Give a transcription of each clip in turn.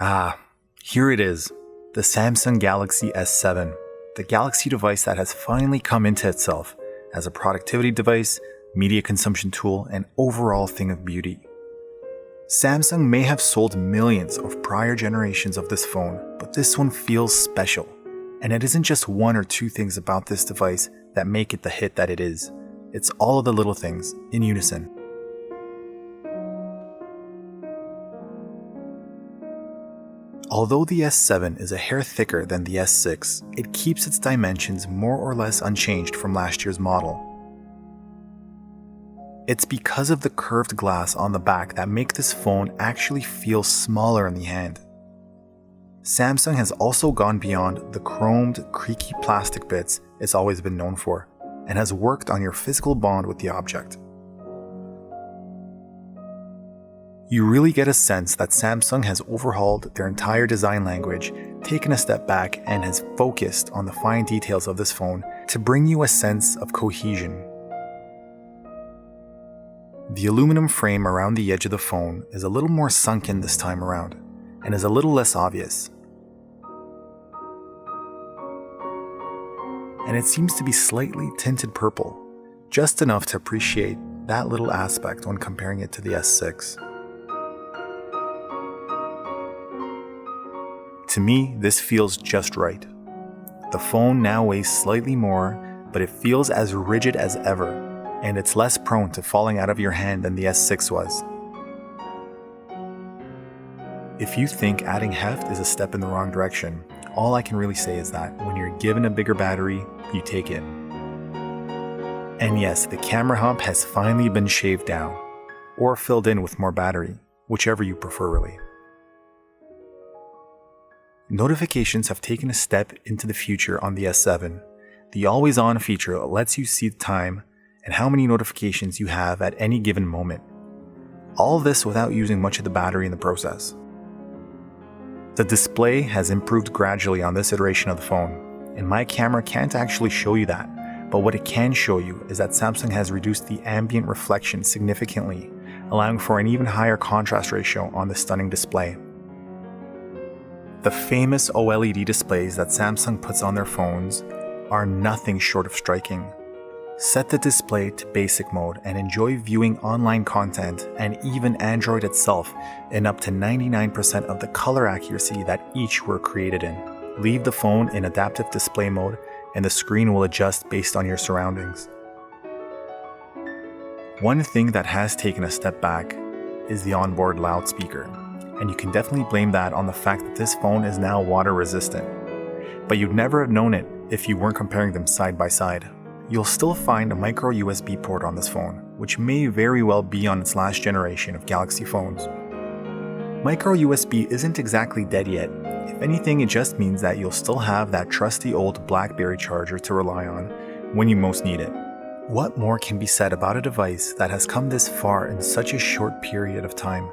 Here it is, the Samsung Galaxy S7, the Galaxy device that has finally come into itself as a productivity device, media consumption tool, and overall thing of beauty. Samsung may have sold millions of prior generations of this phone, but this one feels special. And it isn't just one or two things about this device that make it the hit that it is. It's all of the little things in unison. Although the S7 is a hair thicker than the S6, it keeps its dimensions more or less unchanged from last year's model. It's because of the curved glass on the back that make this phone actually feel smaller in the hand. Samsung has also gone beyond the chromed, creaky plastic bits it's always been known for, and has worked on your physical bond with the object. You really get a sense that Samsung has overhauled their entire design language, taken a step back, and has focused on the fine details of this phone to bring you a sense of cohesion. The aluminum frame around the edge of the phone is a little more sunken this time around, and is a little less obvious. And it seems to be slightly tinted purple, just enough to appreciate that little aspect when comparing it to the S6. To me, this feels just right. The phone now weighs slightly more, but it feels as rigid as ever, and it's less prone to falling out of your hand than the S6 was. If you think adding heft is a step in the wrong direction, all I can really say is that when you're given a bigger battery, you take it. And yes, the camera hump has finally been shaved down, or filled in with more battery, whichever you prefer really. Notifications have taken a step into the future on the S7. The always-on feature lets you see the time and how many notifications you have at any given moment. All this without using much of the battery in the process. The display has improved gradually on this iteration of the phone, and my camera can't actually show you that, but what it can show you is that Samsung has reduced the ambient reflection significantly, allowing for an even higher contrast ratio on the stunning display. The famous OLED displays that Samsung puts on their phones are nothing short of striking. Set the display to basic mode and enjoy viewing online content and even Android itself in up to 99% of the color accuracy that each were created in. Leave the phone in adaptive display mode and the screen will adjust based on your surroundings. One thing that has taken a step back is the onboard loudspeaker, and you can definitely blame that on the fact that this phone is now water resistant. But you'd never have known it if you weren't comparing them side by side. You'll still find a micro USB port on this phone, which may very well be on its last generation of Galaxy phones. Micro USB isn't exactly dead yet. If anything, it just means that you'll still have that trusty old BlackBerry charger to rely on when you most need it. What more can be said about a device that has come this far in such a short period of time?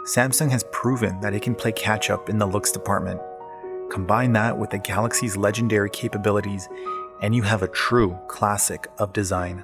Samsung has proven that it can play catch-up in the looks department. Combine that with the Galaxy's legendary capabilities, and you have a true classic of design.